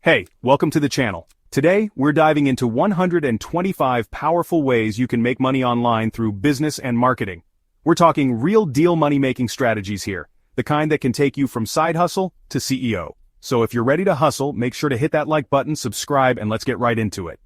Hey, welcome to the channel. Today, we're diving into 125 powerful ways you can make money online through business and marketing. We're talking real deal money-making strategies here, the kind that can take you from side hustle to CEO. So if you're ready to hustle, make sure to hit that like button, subscribe, and let's get right into it.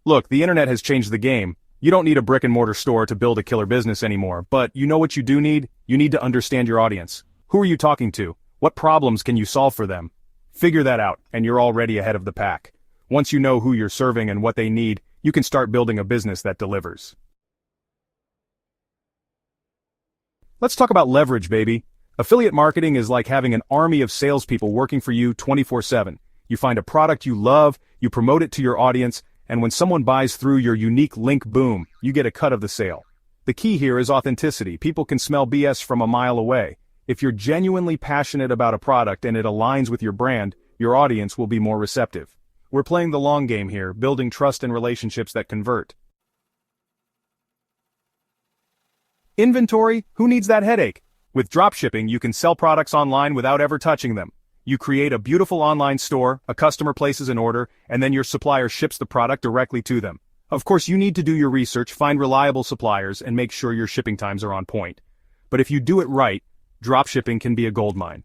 Look, the internet has changed the game. You don't need a brick-and-mortar store to build a killer business anymore, but you know what you do need? You need to understand your audience. Who are you talking to? What problems can you solve for them? Figure that out, and you're already ahead of the pack. Once you know who you're serving and what they need, you can start building a business that delivers. Let's talk about leverage, baby. Affiliate marketing is like having an army of salespeople working for you 24/7. You find a product you love, you promote it to your audience, and when someone buys through your unique link, boom, you get a cut of the sale. The key here is authenticity. People can smell BS from a mile away. If you're genuinely passionate about a product and it aligns with your brand, your audience will be more receptive. We're playing the long game here, building trust and relationships that convert. Inventory? Who needs that headache? With dropshipping, you can sell products online without ever touching them. You create a beautiful online store, a customer places an order, and then your supplier ships the product directly to them. Of course, you need to do your research, find reliable suppliers, and make sure your shipping times are on point. But if you do it right, dropshipping can be a goldmine.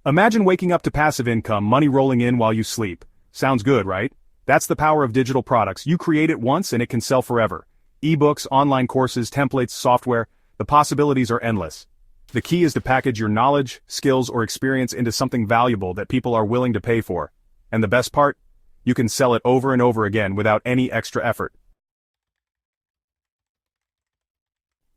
Imagine waking up to passive income, money rolling in while you sleep. Sounds good, right? That's the power of digital products. You create it once and it can sell forever. Ebooks, online courses, templates, software, the possibilities are endless. The key is to package your knowledge, skills, or experience into something valuable that people are willing to pay for. And the best part? You can sell it over and over again without any extra effort.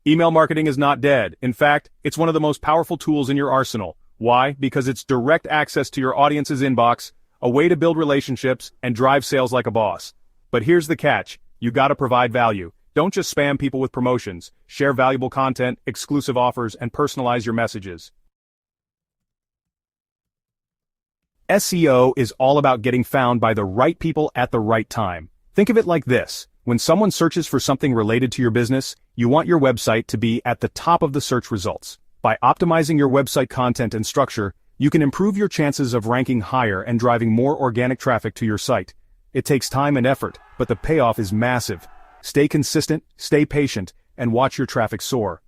Email marketing is not dead. In fact, it's one of the most powerful tools in your arsenal. Why? Because it's direct access to your audience's inbox, a way to build relationships, and drive sales like a boss. But here's the catch. You gotta provide value. Don't just spam people with promotions. Share valuable content, exclusive offers, and personalize your messages. SEO is all about getting found by the right people at the right time. Think of it like this. When someone searches for something related to your business, you want your website to be at the top of the search results. By optimizing your website content and structure, you can improve your chances of ranking higher and driving more organic traffic to your site. It takes time and effort, but the payoff is massive. Stay consistent, stay patient, and watch your traffic soar.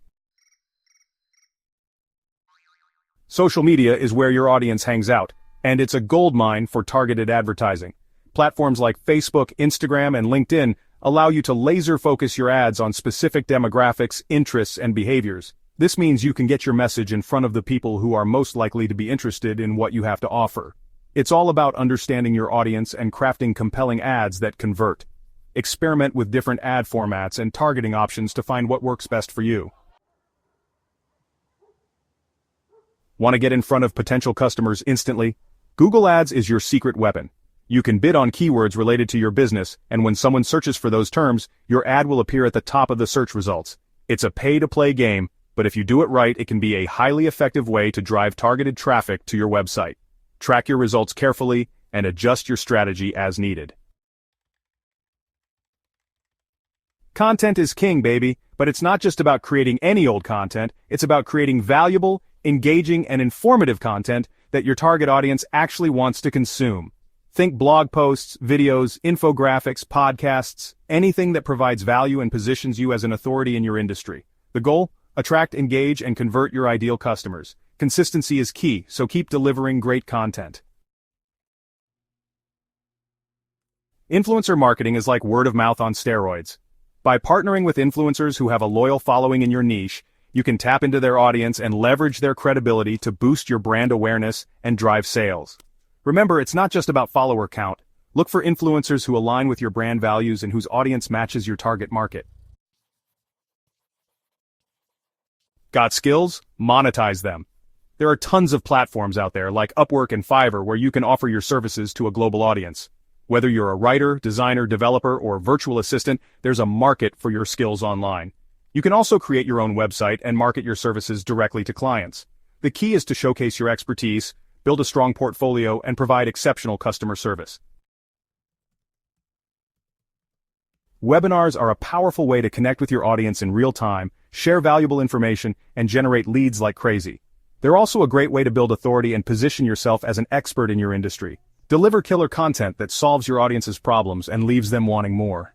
Social media is where your audience hangs out, and it's a goldmine for targeted advertising. Platforms like Facebook, Instagram, and LinkedIn allow you to laser focus your ads on specific demographics, interests, and behaviors. This means you can get your message in front of the people who are most likely to be interested in what you have to offer. It's all about understanding your audience and crafting compelling ads that convert. Experiment with different ad formats and targeting options to find what works best for you. Want to get in front of potential customers instantly? Google Ads is your secret weapon. You can bid on keywords related to your business, and when someone searches for those terms, your ad will appear at the top of the search results. It's a pay-to-play game, but if you do it right, it can be a highly effective way to drive targeted traffic to your website. Track your results carefully and adjust your strategy as needed. Content is king, baby, but it's not just about creating any old content, it's about creating valuable, engaging, and informative content that your target audience actually wants to consume. Think blog posts, videos, infographics, podcasts, anything that provides value and positions you as an authority in your industry. The goal? Attract, engage, and convert your ideal customers. Consistency is key, so keep delivering great content. Influencer marketing is like word of mouth on steroids. By partnering with influencers who have a loyal following in your niche, you can tap into their audience and leverage their credibility to boost your brand awareness and drive sales. Remember, it's not just about follower count. Look for influencers who align with your brand values and whose audience matches your target market. Got skills? Monetize them. There are tons of platforms out there like Upwork and Fiverr where you can offer your services to a global audience. Whether you're a writer, designer, developer, or virtual assistant, there's a market for your skills online. You can also create your own website and market your services directly to clients. The key is to showcase your expertise, build a strong portfolio, and provide exceptional customer service. Webinars are a powerful way to connect with your audience in real time, share valuable information, and generate leads like crazy. They're also a great way to build authority and position yourself as an expert in your industry. Deliver killer content that solves your audience's problems and leaves them wanting more.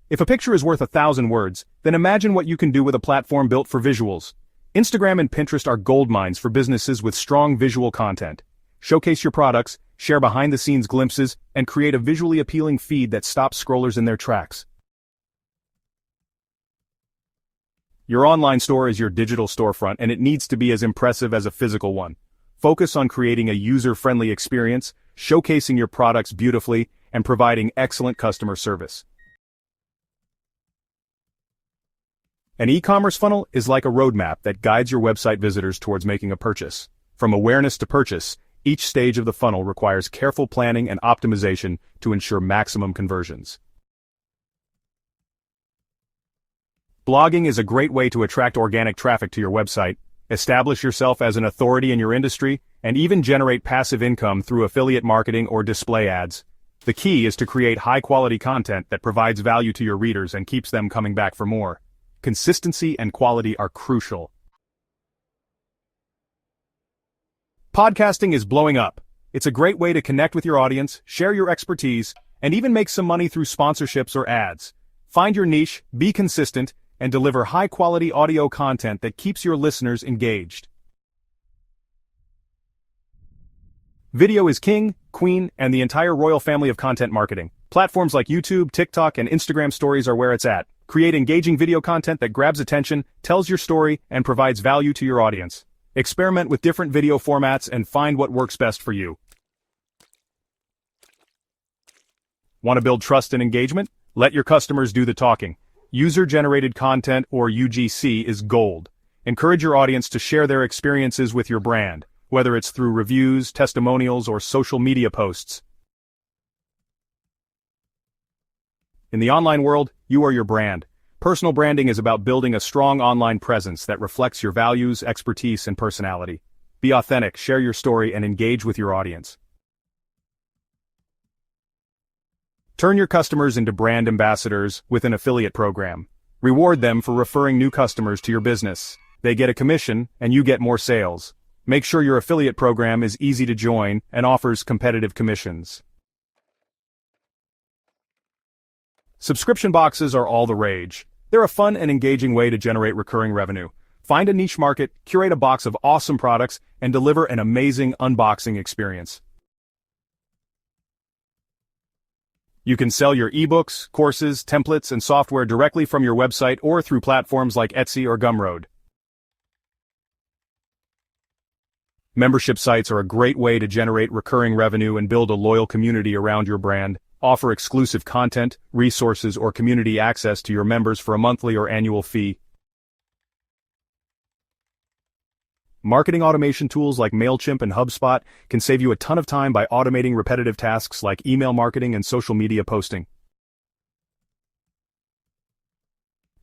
If a picture is worth 1,000 words, then imagine what you can do with a platform built for visuals. Instagram and Pinterest are goldmines for businesses with strong visual content. Showcase your products, share behind-the-scenes glimpses, and create a visually appealing feed that stops scrollers in their tracks. Your online store is your digital storefront, and it needs to be as impressive as a physical one. Focus on creating a user-friendly experience, showcasing your products beautifully, and providing excellent customer service. An e-commerce funnel is like a roadmap that guides your website visitors towards making a purchase. From awareness to purchase, each stage of the funnel requires careful planning and optimization to ensure maximum conversions. Blogging is a great way to attract organic traffic to your website, establish yourself as an authority in your industry, and even generate passive income through affiliate marketing or display ads. The key is to create high-quality content that provides value to your readers and keeps them coming back for more. Consistency and quality are crucial. Podcasting is blowing up. It's a great way to connect with your audience, share your expertise, and even make some money through sponsorships or ads. Find your niche, be consistent, and deliver high-quality audio content that keeps your listeners engaged. Video is king, queen, and the entire royal family of content marketing. Platforms like YouTube, TikTok, and Instagram Stories are where it's at. Create engaging video content that grabs attention, tells your story, and provides value to your audience. Experiment with different video formats and find what works best for you. Want to build trust and engagement? Let your customers do the talking. User-generated content, or UGC, is gold. Encourage your audience to share their experiences with your brand, whether it's through reviews, testimonials, or social media posts. In the online world, you are your brand. Personal branding is about building a strong online presence that reflects your values, expertise, and personality. Be authentic, share your story, and engage with your audience. Turn your customers into brand ambassadors with an affiliate program. Reward them for referring new customers to your business. They get a commission, and you get more sales. Make sure your affiliate program is easy to join and offers competitive commissions. Subscription boxes are all the rage. They're a fun and engaging way to generate recurring revenue. Find a niche market, curate a box of awesome products, and deliver an amazing unboxing experience. You can sell your ebooks, courses, templates, and software directly from your website or through platforms like Etsy or Gumroad. Membership sites are a great way to generate recurring revenue and build a loyal community around your brand. Offer exclusive content, resources, or community access to your members for a monthly or annual fee. Marketing automation tools like MailChimp and HubSpot can save you a ton of time by automating repetitive tasks like email marketing and social media posting.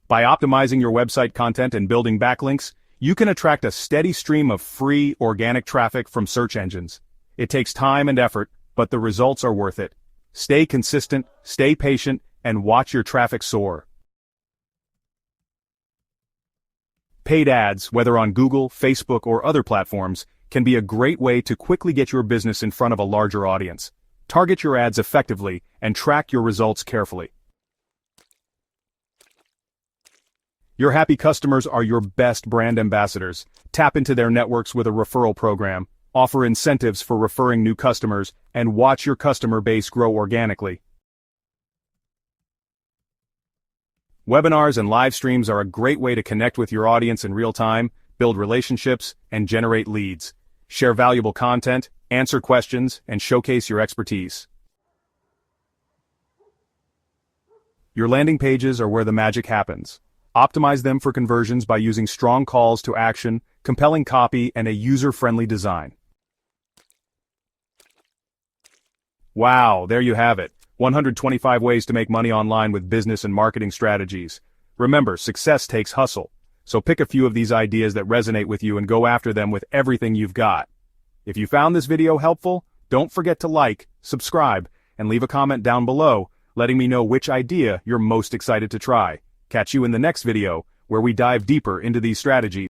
By optimizing your website content and building backlinks, you can attract a steady stream of free, organic traffic from search engines. It takes time and effort, but the results are worth it. Stay consistent, stay patient, and watch your traffic soar. Paid ads, whether on Google, Facebook, or other platforms, can be a great way to quickly get your business in front of a larger audience. Target your ads effectively and track your results carefully. Your happy customers are your best brand ambassadors. Tap into their networks with a referral program. Offer incentives for referring new customers, and watch your customer base grow organically. Webinars and live streams are a great way to connect with your audience in real time, build relationships, and generate leads. Share valuable content, answer questions, and showcase your expertise. Your landing pages are where the magic happens. Optimize them for conversions by using strong calls to action, compelling copy, and a user-friendly design. Wow, there you have it. 125 ways to make money online with business and marketing strategies. Remember, success takes hustle. So pick a few of these ideas that resonate with you and go after them with everything you've got. If you found this video helpful, don't forget to like, subscribe, and leave a comment down below. letting me know which idea you're most excited to try. Catch you in the next video, where we dive deeper into these strategies.